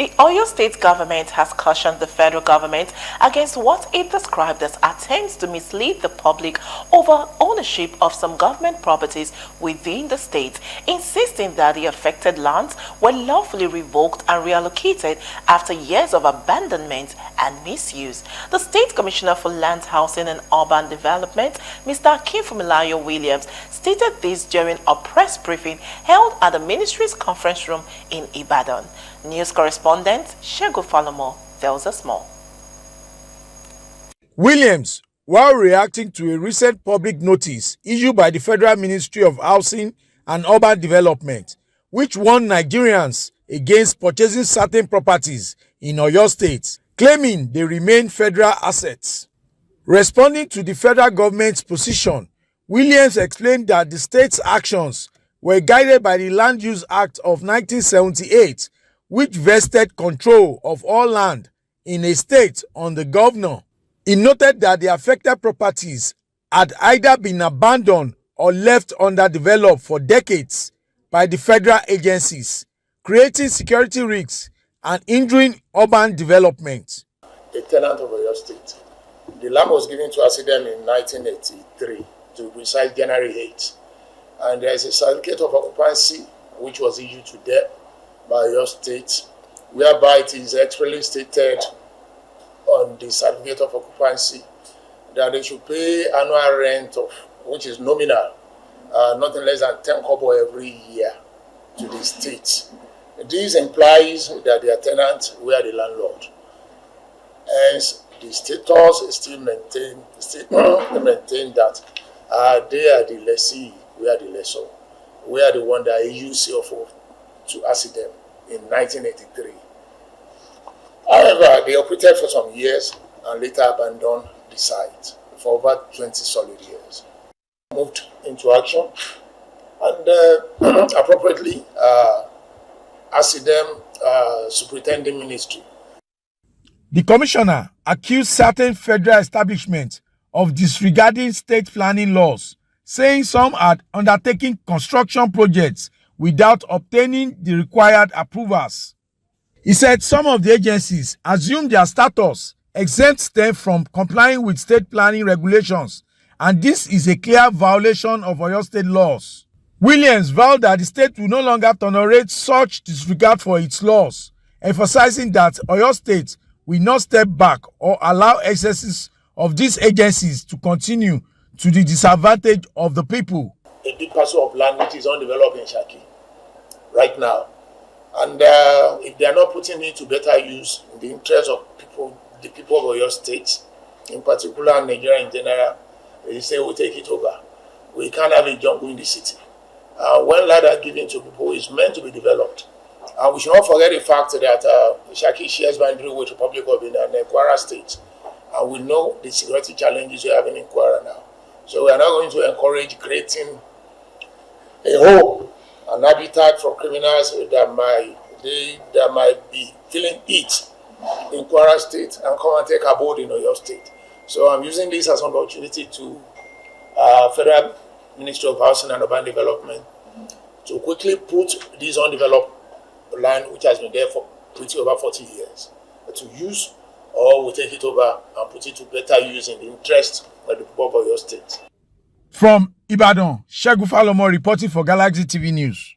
The Oyo State government has cautioned the federal government against what it described as attempts to mislead the public over ownership of some government properties within the state, insisting that the affected lands were lawfully revoked and reallocated after years of abandonment and misuse. The State Commissioner for Land, Housing and Urban Development, Mr. Akinfunmilayo Williams, stated this during a press briefing held at the ministry's conference room in Ibadan. News correspondent Shego Falomo tells us more. Williams, while reacting to a recent public notice issued by the Federal Ministry of Housing and Urban Development, which warned Nigerians against purchasing certain properties in Oyo State, claiming they remain federal assets. Responding to the federal government's position, Williams explained that the state's actions were guided by the Land Use Act of 1978, which vested control of all land in a state on the governor. He noted that the affected properties had either been abandoned or left underdeveloped for decades by the federal agencies, creating security risks and hindering urban development. A tenant of Oyo State. The land was given to Asidem in 1983, to be precise January 8. And there is a certificate of occupancy which was issued to them by Oyo State, whereby it is expressly stated on the certificate of occupancy that they should pay annual rent of, which is nominal, nothing less than 10 kobo every year to the state. This implies that their tenants were the landlord. Hence, the status still maintain that they are the lessee, we are the lessor. We are the one that used CFO to assist them in 1983. However, they operated for some years and later abandoned the site for over 20 solid years. Moved into action and appropriately assist them superintending ministry. The commissioner accused certain federal establishments of disregarding state planning laws, saying some had undertaken construction projects without obtaining the required approvals. He said some of the agencies assumed their status exempts them from complying with state planning regulations, and this is a clear violation of Oyo State laws. Williams vowed that the state will no longer tolerate such disregard for its laws, emphasizing that Oyo State will not step back or allow excesses of these agencies to continue to the disadvantage of the people. A big parcel of land which is undeveloped in Shaki right now. And if they are not putting it to better use in the interest of people, the people of Oyo State, in particular Nigeria in general, they say we'll take it over. We can't have a jungle in the city. When land are given to people, it's meant to be developed. And we should not forget the fact that Shaki shares boundary with the Republic of Benin and Kwara State. And we know the security challenges we have in Kwara now. So we are not going to encourage creating a home, an habitat for criminals that might be feeling it in Kwara State and come and take abode in Oyo State. So I'm using this as an opportunity to Federal Ministry of Housing and Urban Development to quickly put this undeveloped land, which has been there for pretty over 40 years, to use, or we take it over and put it to better use in the interest of the people of Oyo State. From Ibadan, Shego Falomo reporting for Galaxy TV News.